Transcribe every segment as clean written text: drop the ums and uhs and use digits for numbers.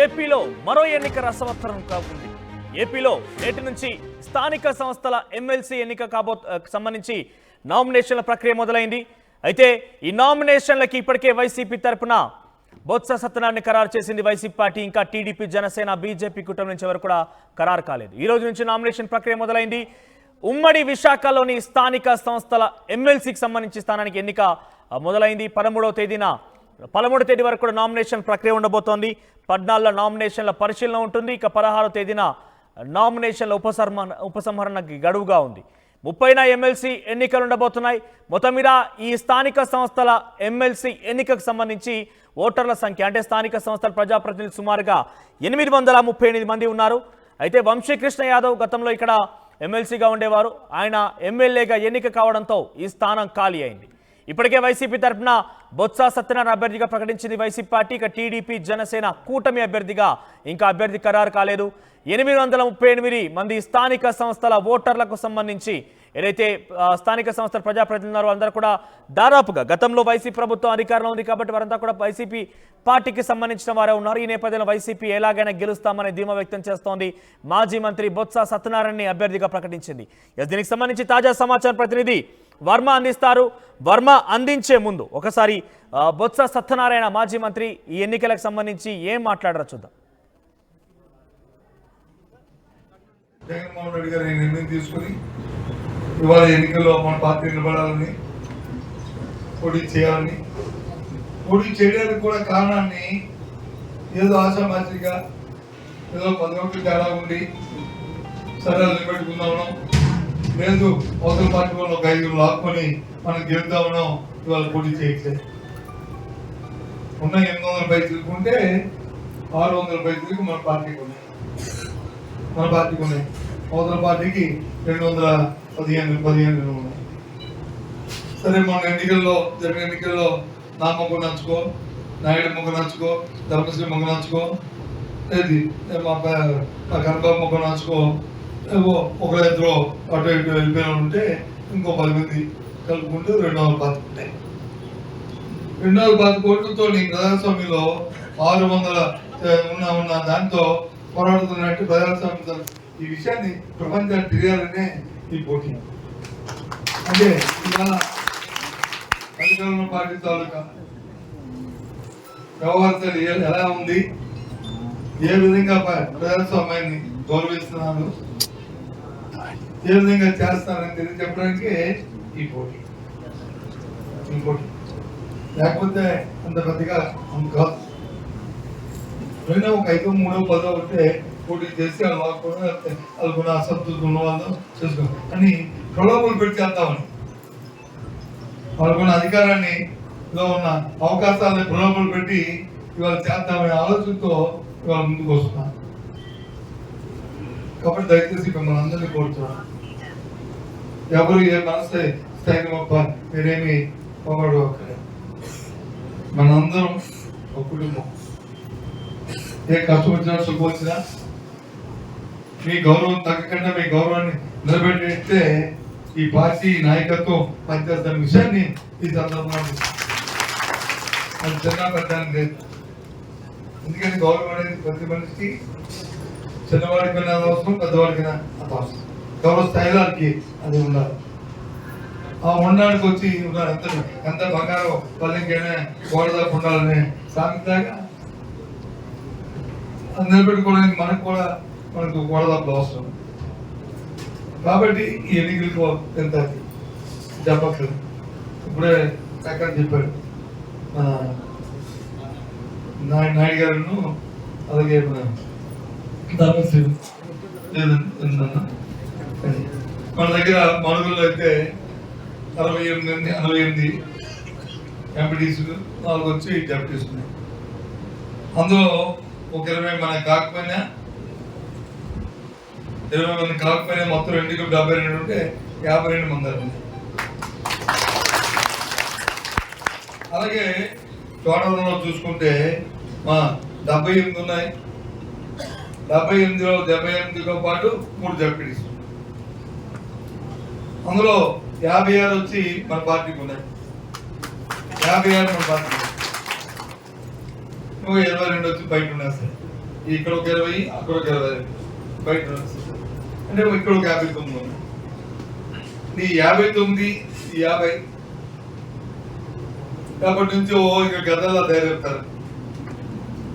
ఏపీలో మరో ఎన్నిక రసవత్తరం కాకుంది. ఏపీలో నేటి నుంచి స్థానిక సంస్థల ఎమ్మెల్సీ ఎన్నిక సంబంధించి నామినేషన్ల ప్రక్రియ మొదలైంది. అయితే ఈ నామినేషన్లకి ఇప్పటికే వైసీపీ తరపున బొత్స సత్యనారాయణ ఖరారు చేసింది వైసీపీ పార్టీ. ఇంకా టీడీపీ, జనసేన, బీజేపీ కూటమి నుంచి వరకు కూడా ఖరారు కాలేదు. ఈ రోజు నుంచి నామినేషన్ ప్రక్రియ మొదలైంది. ఉమ్మడి విశాఖలోని స్థానిక సంస్థల ఎమ్మెల్సీకి సంబంధించి స్థానానికి ఎన్నిక మొదలైంది. 13వ తేదీ వరకు కూడా నామినేషన్ ప్రక్రియ ఉండబోతోంది. 14 నామినేషన్ల పరిశీలన ఉంటుంది. ఇక 16వ తేదీన నామినేషన్ల ఉపసంహరణకి గడువుగా ఉంది. 30న ఎమ్మెల్సీ ఎన్నికలు ఉండబోతున్నాయి. మొత్తం మీద ఈ స్థానిక సంస్థల ఎమ్మెల్సీ ఎన్నికకు సంబంధించి ఓటర్ల సంఖ్య అంటే స్థానిక సంస్థల ప్రజాప్రతినిధులు సుమారుగా 838 మంది ఉన్నారు. అయితే వంశీకృష్ణ యాదవ్ గతంలో ఇక్కడ ఎమ్మెల్సీగా ఉండేవారు. ఆయన ఎమ్మెల్యేగా ఎన్నిక కావడంతో ఈ స్థానం ఖాళీ అయింది. ఇప్పటికే వైసీపీ తరఫున బొత్స సత్యనారాయణ అభ్యర్థిగా ప్రకటించింది వైసీపీ పార్టీ. ఇక టీడీపీ, జనసేన కూటమి అభ్యర్థిగా ఇంకా అభ్యర్థి ఖరారు కాలేదు. 838 మంది స్థానిక సంస్థల ఓటర్లకు సంబంధించి ఏదైతే స్థానిక సంస్థల ప్రజాప్రతినిధులు అందరూ కూడా దాదాపుగా గతంలో వైసీపీ ప్రభుత్వం అధికారంలో ఉంది కాబట్టి వారంతా కూడా వైసీపీ పార్టీకి సంబంధించిన వారే ఉన్నారు. ఈ నేపథ్యంలో వైసీపీ ఎలాగైనా గెలుస్తామనే ధీమా వ్యక్తం చేస్తోంది. మాజీ మంత్రి బొత్స సత్యనారాయణని అభ్యర్థిగా ప్రకటించింది. దీనికి సంబంధించి తాజా సమాచారం ప్రతినిధి వర్మ అందిస్తారు. వర్మ అందించే ముందు ఒకసారి బొత్స సత్యనారాయణ మాజీ మంత్రి ఈ ఎన్నికలకు సంబంధించి ఏం మాట్లాడారో చూద్దాం. జగన్మోహన్ రెడ్డి గారు నిర్ణయం తీసుకుని ఇవాళ ఎన్నికల్లో మన పార్టీ నిలబడాలని, పోటీ చేయాలని, పోటీ చేయడానికి కూడా కారణాన్ని ఏదో ఆశామాసిగా ఏదో 10 ఓట్లు తేడా ఉండి సరే నిలబెట్టుకుందామనో, లేదు అవతల పార్టీ వాళ్ళు ఒక 5 లాక్కొని మనం గెలుద్దామనో ఇవాళ పోటీ చేయట్లేదు. ఉన్న 800 పై తీసుకుంటే 600 పై తిరిగి మన పార్టీకి ఉన్నాయి. అవతల పార్టీకి 215 ఉన్నాయి. సరే మన జరిగిన ఎన్నికల్లో నా మొగ్గు నచ్చుకో, నాయుడు మొగ్గు నచ్చుకో, ధర్మశ్రీ మొగ్గు నచ్చుకో, లేదు మా కనబాబు మొగ్గు నచ్చుకో, ఒకరిద్దరు అటు ఇటు వెళ్ళిపోయిన ఉంటే ఇంకో 10 మంది కలుపుకుంటూ 210 ఉంటాయి. 210 కోట్లతో నీ ప్రజాస్వామ్యంలో 600 ఉన్న దాంతో పోరాడుతున్నట్టు ప్రజాస్వామ్యం ఈ విషయాన్ని ప్రపంచానికి తెలియాలనే ఈ పోటీ. అంటే ఇవాళ అధికారంలో పార్టీ తాలూకా వ్యవహారాలు ఎలా ఉంది, ఏ విధంగా ప్రజాస్వామ్యాన్ని గౌరవిస్తున్నారు, ఏ విధంగా చేస్తారని తెలియజెప్పడానికి ఈ పోటీ. లేకపోతే అంత పెద్దగా కాదు. అయినా ఒక 5, 3, 10 ఉంటే పోటీ చేసి వాళ్ళకున్న అసంతృప్తి ఉన్న వాళ్ళు చేసుకోవాలి అని ప్రలోభాలు పెట్టి చేద్దామని, వాళ్ళకున్న అధికారాన్ని ఉన్న అవకాశాలని ప్రలోభాలు పెట్టి ఇవాళ చేద్దామనే ఆలోచనతో ఇవాళ ముందుకు వస్తున్నారు. కాబట్టి దయచేసి మిమ్మల్ని అందరినీ కోరుతున్నాను, ఎవరు ఏ మనసు స్థాయికి మీరేమి పొగడు ఒక్కరే, మనందరం ఒక కుటుంబం. ఏ కష్టం వచ్చినా, సుఖం వచ్చినా మీ గౌరవం తగ్గకుండా మీ గౌరవాన్ని నిలబెట్టే ఈ పార్టీ నాయకత్వం పనిచేస్తున్న విషయాన్ని ఈ సందర్భంలో అది చిన్న పెద్ద లేదు. ఎందుకంటే గౌరవం అనేది ప్రతి మనిషికి చిన్నవాడికైనా అది అవసరం, పెద్దవాడికైనా అది అవసరం. గౌరవ స్థాయిలోకి అది ఉండాలి. ఆ ఉండడానికి వచ్చి ఎంత బంగారం పల్లెకైనా గోడదాపు ఉండాలనే సామెతగా నిలబెట్టుకోవడానికి మనకు గోడదాపులు అవసరం. కాబట్టి ఈ ఎన్నికలకు ఎంత చెప్పట్లేదు. ఇప్పుడే చక్కగా చెప్పాడు మన నాయుడు గారు, అలాగే ధర్మశ్రీ మన దగ్గర మనుగుల్లో అయితే 68 ఎంపీటీసీలు, 4 వచ్చి డెప్యూటీస్ ఉన్నాయి. అందులో ఒక 20 మంది కాకపోయినా మొత్తం 272 ఉంటే 52 మంది. అలాగే టోటల్లో చూసుకుంటే మా 78 ఉన్నాయి. 78తో పాటు 3 డెప్యూటీస్. అందులో 56 వచ్చి మన పార్టీకి ఉన్నాయి. 56 మన పార్టీ, 22 వచ్చి బయట ఉన్నాయి. సార్ ఇక్కడ ఒక 20, అక్కడ ఒక 20 బయట అంటే ఇక్కడ ఒక 59 ఉంది. నీ 59, 50 కాబట్టి నుంచి ఇంకా గదల్లా తయారవుతారు.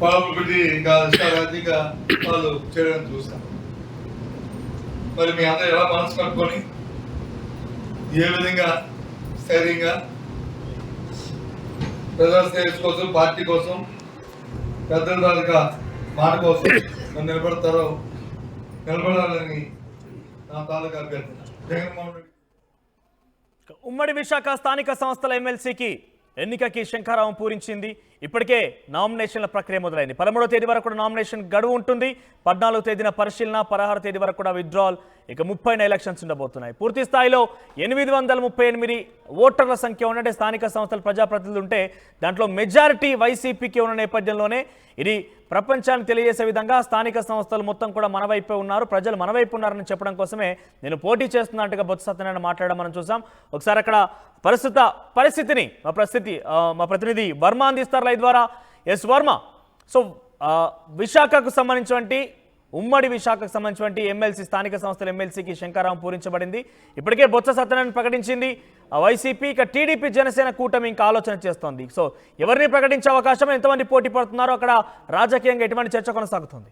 పాపలు పెట్టి ఇంకా ఇష్టారాజ్యంగా వాళ్ళు చేయడానికి చూస్తారు. మరి మీ అందరూ ఎలా మనసు కట్టుకొని ఏ విధంగా స్థైర్యంగా ప్రజా శ్రేయస్ కోసం, పార్టీ కోసం, పెద్దల తాలూకా మాట కోసం నిలబడాలని నా తాలూకా అభ్యర్థన. జగన్మోహన్ రెడ్డి. ఉమ్మడి విశాఖ స్థానిక సంస్థల ఎమ్మెల్సీకి ఎన్నికకి శంఖారావం పూరించింది. ఇప్పటికే నామినేషన్ల ప్రక్రియ మొదలైంది. 13వ తేదీ వరకు కూడా నామినేషన్ గడువు ఉంటుంది. 14వ తేదీన పరిశీలన, 16వ తేదీ వరకు కూడా విత్డ్రాల్. ఇక 30న ఎలక్షన్స్ ఉండబోతున్నాయి. పూర్తి స్థాయిలో 838 ఓటర్ల సంఖ్య ఉన్నట్టే స్థానిక సంస్థల ప్రజాప్రతినిధులు ఉంటే దాంట్లో మెజారిటీ వైసీపీకి ఉన్న నేపథ్యంలోనే ఇది ప్రపంచానికి తెలియజేసే విధంగా స్థానిక సంస్థలు మొత్తం కూడా మన వైపే ఉన్నారు, ప్రజలు మన వైపు ఉన్నారని చెప్పడం కోసమే నేను పోటీ చేస్తున్నట్టుగా బొత్స సత్యనారాయణ మాట్లాడడం మనం చూసాం. ఒకసారి అక్కడ పరిస్థితిని మా ప్రతినిధి వర్మ అందిస్తారు లైవ్ ద్వారా. ఎస్ వర్మ, సో విశాఖకు సంబంధించినటువంటి ఉమ్మడి విశాఖకు సంబంధించినటువంటి ఎమ్మెల్సీ స్థానిక సంస్థల ఎమ్మెల్సీకి శంఖారావం పూరించబడింది. ఇప్పటికే బొత్స సత్యనారాయణ ప్రకటించింది వైసీపీ, ఇక టీడీపీ జనసేన కూటమి ఇంకా ఆలోచన చేస్తోంది. సో ఎవరిని ప్రకటించే అవకాశం, ఎంతమంది పోటీ పడుతున్నారో అక్కడ రాజకీయంగా ఎటువంటి చర్చ కొనసాగుతుంది?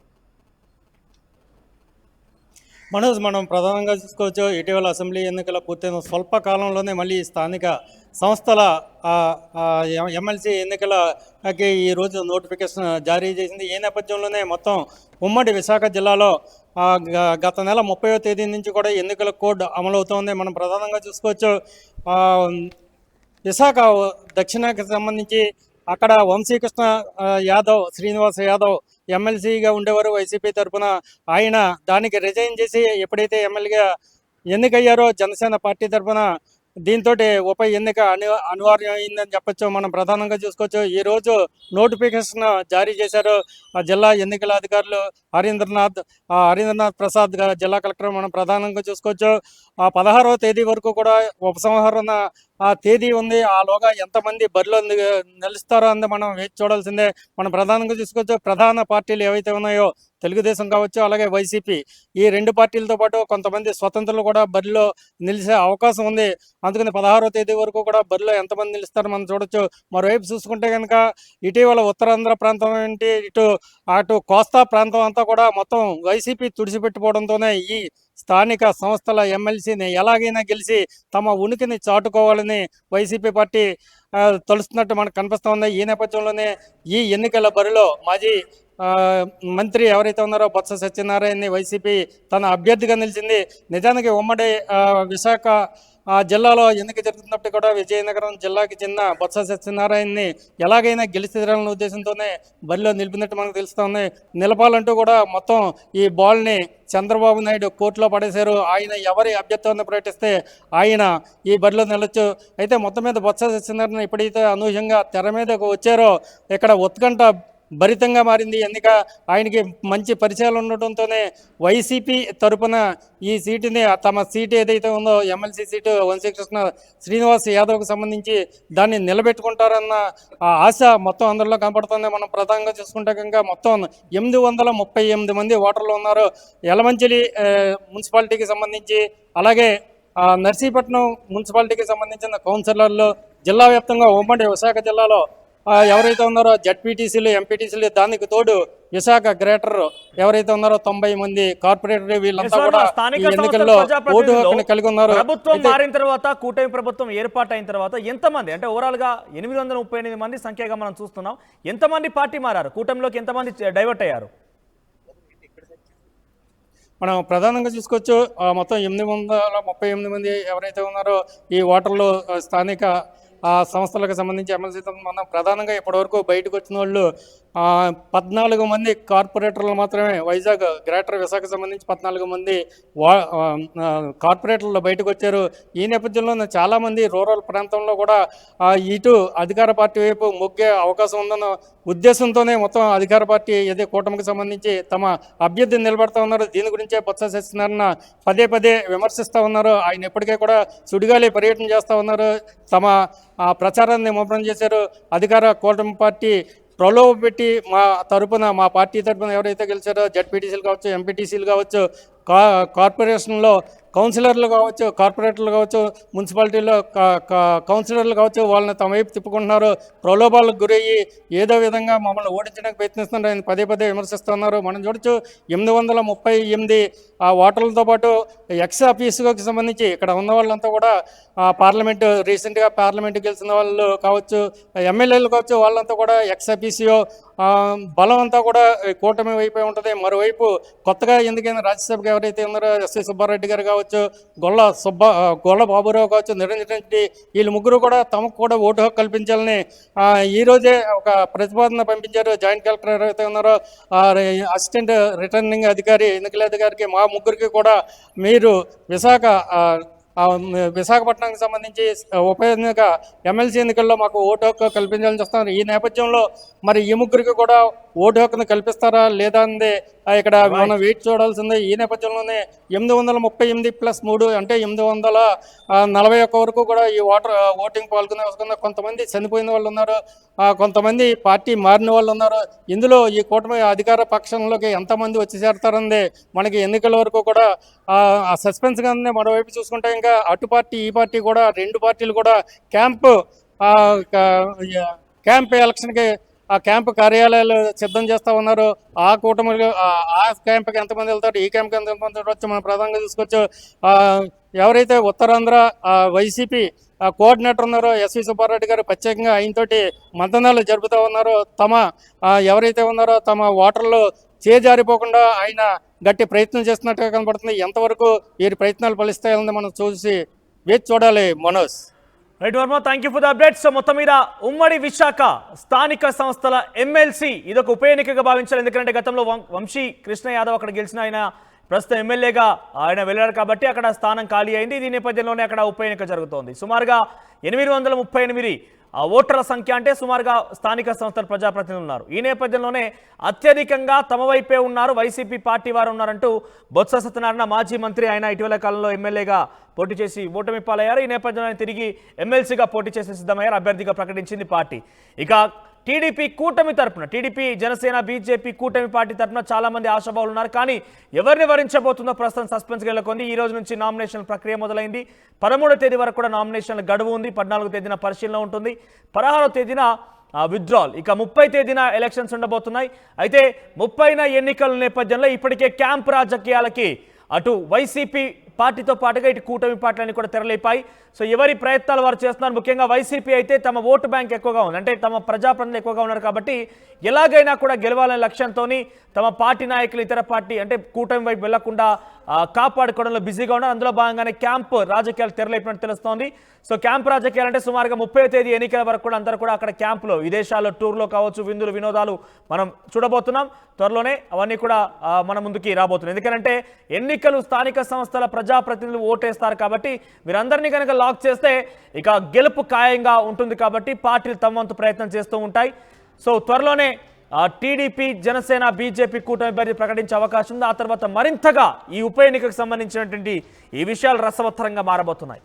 మనోజ్, మనం ప్రధానంగా చూసుకోవచ్చు, ఇటీవల అసెంబ్లీ ఎన్నికల పూర్తయిన స్వల్ప కాలంలోనే మళ్ళీ స్థానిక సంస్థల ఎమ్మెల్సీ ఎన్నికలకి ఈరోజు నోటిఫికేషన్ జారీ చేసింది. ఈ నేపథ్యంలోనే మొత్తం ఉమ్మడి విశాఖ జిల్లాలో గత నెల 30వ తేదీ నుంచి కూడా ఎన్నికల కోడ్ అమలవుతోంది. మనం ప్రధానంగా చూసుకోవచ్చు, విశాఖ దక్షిణకి సంబంధించి అక్కడ వంశీకృష్ణ యాదవ్, శ్రీనివాస్ యాదవ్ ఎమ్మెల్సీగా ఉండేవారు వైసీపీ తరఫున. ఆయన దానికి రిజైన్ చేసి ఎప్పుడైతే ఎమ్మెల్యేగా ఎన్నికయ్యారో జనసేన పార్టీ తరఫున, దీంతో ఉప ఎన్నిక అనివార్యం అయిందని చెప్పొచ్చు. మనం ప్రధానంగా చూసుకోవచ్చు, ఈరోజు నోటిఫికేషన్ జారీ చేశారు ఆ జిల్లా ఎన్నికల అధికారులు హరీంద్రనాథ్ ప్రసాద్ జిల్లా కలెక్టర్. మనం ప్రధానంగా చూసుకోవచ్చు, 16వ తేదీ వరకు కూడా ఉపసంహరణ తేదీ ఉంది. ఆలోగా ఎంతమంది బరిలో నిలుస్తారో అంది మనం వేచి చూడాల్సిందే. మనం ప్రధానంగా చూసుకోవచ్చు, ప్రధాన పార్టీలు ఏవైతే ఉన్నాయో తెలుగుదేశం కావచ్చు, అలాగే వైసీపీ, ఈ రెండు పార్టీలతో పాటు కొంతమంది స్వతంత్రులు కూడా బరిలో నిలిచే అవకాశం ఉంది. అందుకని 16వ తేదీ వరకు కూడా బరిలో ఎంతమంది నిలుస్తారో మనం చూడొచ్చు. మరోవైపు చూసుకుంటే కనుక ఇటీవల ఉత్తరాంధ్ర ప్రాంతం ఏంటి, అటు కోస్తా ప్రాంతం అంతా కూడా మొత్తం వైసీపీ తుడిచిపెట్టుకోవడంతోనే ఈ స్థానిక సంస్థల ఎమ్మెల్సీని ఎలాగైనా గెలిచి తమ ఉనికిని చాటుకోవాలని వైసీపీ పార్టీ తలుస్తున్నట్టు మనకు కనిపిస్తూ ఉంది. ఈ నేపథ్యంలోనే ఈ ఎన్నికల బరిలో మాజీ మంత్రి ఎవరైతే ఉన్నారో బొత్స సత్యనారాయణని వైసీపీ తన అభ్యర్థిగా నిలిచింది. నిజానికి ఉమ్మడి విశాఖ జిల్లాలో ఎన్నిక జరుగుతున్నప్పుడు కూడా విజయనగరం జిల్లాకి చెందిన బొత్స సత్యనారాయణని ఎలాగైనా గెలిచి తీరాలనే ఉద్దేశంతోనే బరిలో నిలిపినట్టు మనకు తెలుస్తోంది. నిలపాలంటూ కూడా మొత్తం ఈ బాల్ని చంద్రబాబు నాయుడు కోర్టులో పడేశారు. ఆయన ఎవరి అభ్యర్థాన్ని ప్రకటిస్తే ఆయన ఈ బరిలో నిలవచ్చు. అయితే మొత్తం మీద బొత్స సత్యనారాయణ ఎప్పుడైతే అనూహ్యంగా తెర మీదకు వచ్చారో ఇక్కడ ఉత్కంఠ భరితంగా మారింది ఎన్నిక. ఆయనకి మంచి పరిచయాలు ఉండటంతోనే వైసీపీ తరపున ఈ సీటుని, తమ సీటు ఏదైతే ఉందో ఎమ్మెల్సీ సీటు వంశీకృష్ణ శ్రీనివాస్ యాదవ్కి సంబంధించి దాన్ని నిలబెట్టుకుంటారన్న ఆశ మొత్తం అందరిలో కనపడుతుంది. మనం ప్రధానంగా చూసుకుంటే కనుక మొత్తం 838 మంది ఓటర్లు ఉన్నారు. యలమంచిలి మున్సిపాలిటీకి సంబంధించి, అలాగే నర్సీపట్నం మున్సిపాలిటీకి సంబంధించిన కౌన్సిలర్లు, జిల్లా వ్యాప్తంగా ఉమ్మడి విశాఖ జిల్లాలో ఎవరైతే ఉన్నారో జడ్పీటీసీలు, ఎంపీటీసీలు, దానికి తోడు విశాఖ గ్రేటర్ ఎవరైతే ఉన్నారో 90 మంది కార్పొరేటర్, వీళ్ళంతా కూడా ఈ ఎన్నికల్లో ఓటు హక్కుని కలిగి ఉన్నారు. ప్రభుత్వం మారిన తర్వాత, కూటమి ప్రభుత్వం ఏర్పాటైన తర్వాత ఎంతమంది, అంటే ఓవరాల్ గా 838 మంది సంఖ్యగా మనం చూస్తున్నాం, ఎంతమంది పార్టీ మారారు, కూటమిలోకి ఎంతమంది డైవర్ట్ అయ్యారు? మనం ప్రధానంగా చూసుకోవచ్చు, మొత్తం 838 మంది ఎవరైతే ఉన్నారో ఈ ఓటర్లు స్థానిక సంస్థలకు సంబంధించి ఎమ్మెల్సీతో మనం ప్రధానంగా ఇప్పటివరకు బయటకు వచ్చిన వాళ్ళు 14 మంది కార్పొరేటర్లు మాత్రమే. వైజాగ్ గ్రేటర్ విశాఖకు సంబంధించి 14 మంది కార్పొరేటర్లు బయటకు వచ్చారు. ఈ నేపథ్యంలో చాలామంది రూరల్ ప్రాంతంలో కూడా ఇటు అధికార పార్టీ వైపు మొగ్గే అవకాశం ఉందన్న ఉద్దేశంతోనే మొత్తం అధికార పార్టీ ఏదే కూటమికి సంబంధించి తమ అభ్యర్థిని నిలబెడతా ఉన్నారు. దీని గురించే బొత్స సత్యనారాయణ పదే విమర్శిస్తూ ఉన్నారు. ఆయన ఎప్పటికే కూడా సుడిగాలి పర్యటన చేస్తూ ఉన్నారు. తమ ప్రచారాన్ని ముమ్మరం చేశారు. అధికార కూటమి పార్టీ ప్రలోభ పెట్టి మా పార్టీ తరపున ఎవరైతే గెలిచారో జడ్పీటీసీలు కావచ్చు, ఎంపీటీసీలు కావచ్చు, కార్పొరేషన్లో కౌన్సిలర్లు కావచ్చు, కార్పొరేటర్లు కావచ్చు, మున్సిపాలిటీలో కౌన్సిలర్లు కావచ్చు, వాళ్ళని తమ వైపు తిప్పుకుంటున్నారు. ప్రలోభాలకు గురయ్యి ఏదో విధంగా మమ్మల్ని ఓడించడానికి ప్రయత్నిస్తున్నారు. ఆయన పదే పదే విమర్శిస్తున్నారు. మనం చూడొచ్చు 838 ఆ ఓటర్లతో పాటు ఎక్స్ ఆఫీసుకి సంబంధించి ఇక్కడ ఉన్న వాళ్ళంతా కూడా పార్లమెంటు రీసెంట్గా పార్లమెంటు గెలిచిన వాళ్ళు కావచ్చు, ఎమ్మెల్యేలు కావచ్చు, వాళ్ళంతా కూడా ఎక్స్ ఆఫీసియో బలం అంతా కూడా కూటమి వైపే ఉంటుంది. మరోవైపు కొత్తగా ఎందుకైనా రాజ్యసభకు ఎవరైతే ఉన్నారో ఎస్వి సుబ్బారెడ్డి గారు కావచ్చు, గొల్ల బాబురావు కావచ్చు, నిరంజన్ రెడ్డి, వీళ్ళు ముగ్గురు కూడా తమకు కూడా ఓటు హక్కు కల్పించాలని ఈరోజే ఒక ప్రతిపాదన పంపించారు. జాయింట్ కలెక్టర్ ఎవరైతే ఉన్నారో అసిస్టెంట్ రిటర్నింగ్ అధికారి, ఎన్నికల అధికారికి, మా ముగ్గురికి కూడా మీరు విశాఖపట్నానికి సంబంధించి ఉప ఎన్నిక ఎమ్మెల్సీ ఎన్నికల్లో మాకు ఓటు హక్కు కల్పించాలని చూస్తున్నారు. ఈ నేపథ్యంలో మరి ఈ ముగ్గురికి కూడా ఓటు హక్కును కల్పిస్తారా లేదా అనేది ఇక్కడ మనం వెయిట్ చూడాల్సిందే. ఈ నేపథ్యంలోనే 838+3 అంటే 841 వరకు కూడా ఈ ఓటింగ్ పాల్గొనే కొంతమంది చనిపోయిన వాళ్ళు ఉన్నారు, కొంతమంది పార్టీ మారిన వాళ్ళు ఉన్నారు. ఇందులో ఈ కూటమి అధికార పక్షంలోకి ఎంతమంది వచ్చి చేరతారన్నది మనకి ఎన్నికల వరకు కూడా సస్పెన్స్గానే. మరోవైపు చూసుకుంటే ఇంకా అటు పార్టీ ఈ పార్టీ కూడా 2 పార్టీలు కూడా క్యాంప్ ఎలక్షన్కి క్యాంపు కార్యాలయాలు సిద్ధం చేస్తూ ఉన్నారు. ఆ కూటమిలో ఆ క్యాంప్కి ఎంతమంది వెళ్తారు, ఈ క్యాంప్కి ఎంతమంది వచ్చి మనం ప్రధానంగా చూసుకోవచ్చు. ఎవరైతే ఉత్తరాంధ్ర వైసీపీ కోఆర్డినేటర్ ఉన్నారో ఎస్వి సుబ్బారెడ్డి గారు ప్రత్యేకంగా ఆయనతోటి మంతనాలు జరుపుతూ ఉన్నారు. ఎవరైతే ఉన్నారో తమ ఓటర్లు చేజారిపోకుండా ఆయన గట్టి ప్రయత్నం చేస్తున్నట్టుగా కనబడుతుంది. ఎంతవరకు వీరి ప్రయత్నాలు ఫలిస్తాయని మనం వేచి చూడాలి. Manoj. Right Varma, thank you for the update. So మొత్తం మీద ఉమ్మడి విశాఖ స్థానిక సంస్థల ఎమ్మెల్సీ ఇదొక ఉప ఎన్నికగా భావించాలి. ఎందుకంటే గతంలో వంశీ కృష్ణ యాదవ్ అక్కడ గెలిచిన ఆయన ప్రస్తుతం ఎమ్మెల్యేగా ఆయన వెళ్ళారు కాబట్టి అక్కడ స్థానం ఖాళీ అయింది. ఈ నేపథ్యంలోనే అక్కడ ఉప ఎన్నిక జరుగుతోంది. సుమారుగా 838 ఓటర్ల సంఖ్య అంటే సుమారుగా స్థానిక సంస్థల ప్రజాప్రతినిధులు ఉన్నారు. ఈ నేపథ్యంలోనే అత్యధికంగా తమ వైపే ఉన్నారు, వైసీపీ పార్టీ వారు ఉన్నారంటూ బొత్స సత్యనారాయణ మాజీ మంత్రి ఆయన ఇటీవల కాలంలో ఎమ్మెల్యేగా పోటీ చేసి ఓటమి పాలయ్యారు. ఈ నేపథ్యంలో తిరిగి ఎమ్మెల్సీగా పోటీ చేసి సిద్ధమయ్యారు, అభ్యర్థిగా ప్రకటించింది పార్టీ. ఇక టీడీపీ కూటమి తరపున, టీడీపీ జనసేన బీజేపీ కూటమి పార్టీ తరపున చాలా మంది ఆశాభావులు ఉన్నారు. కానీ ఎవరిని వరించబోతుందో ప్రస్తుతం సస్పెన్స్ నెలకొంది. ఈ రోజు నుంచి నామినేషన్ ప్రక్రియ మొదలైంది. 13వ తేదీ వరకు కూడా నామినేషన్ల గడువు ఉంది. 14వ తేదీన పరిశీలన ఉంటుంది. 16వ తేదీన విత్డ్రాల్. ఇక 30 తేదీన ఎలక్షన్స్ ఉండబోతున్నాయి. అయితే 30న ఎన్నికల నేపథ్యంలో ఇప్పటికే క్యాంప్ రాజకీయాలకి అటు వైసీపీ పార్టీతో పాటుగా ఇటు కూటమి పార్టీలన్నీ కూడా తెరలేపాయి. సో ఎవరి ప్రయత్నాలు వారు చేస్తున్నారు. ముఖ్యంగా వైసీపీ అయితే తమ ఓటు బ్యాంక్ ఎక్కువగా ఉంది, అంటే తమ ప్రజాప్రతినిధులు ఎక్కువగా ఉన్నారు కాబట్టి ఎలాగైనా కూడా గెలవాలనే లక్ష్యంతో తమ పార్టీ నాయకులు ఇతర పార్టీ అంటే కూటమి వైపు వెళ్లకుండా కాపాడుకోవడంలో బిజీగా ఉన్నారు. అందులో భాగంగానే క్యాంప్ రాజకీయాలు తెరలేపినట్టు తెలుస్తోంది. సో క్యాంప్ రాజకీయాలు అంటే సుమారుగా 30వ తేదీ ఎన్నికల వరకు కూడా అందరూ కూడా అక్కడ క్యాంపులో విదేశాల్లో టూర్లో కావచ్చు, విందులు వినోదాలు మనం చూడబోతున్నాం. త్వరలోనే అవన్నీ కూడా మన ముందుకి రాబోతున్నాయి. ఎందుకంటే ఎన్నికలు స్థానిక సంస్థల ప్రజాప్రతినిధులు ఓటేస్తారు కాబట్టి వీరందరినీ కనుక లాక్ చేస్తే ఇక గెలుపు ఖాయంగా ఉంటుంది కాబట్టి పార్టీలు తమ వంతు ప్రయత్నం చేస్తూ ఉంటాయి. సో త్వరలోనే టీడీపీ జనసేన బీజేపీ కూటమి అభ్యర్థి ప్రకటించే అవకాశం ఉంది. ఆ తర్వాత మరింతగా ఈ ఉప ఎన్నికకు సంబంధించినటువంటి ఈ విషయాలు రసవత్తరంగా మారబోతున్నాయి.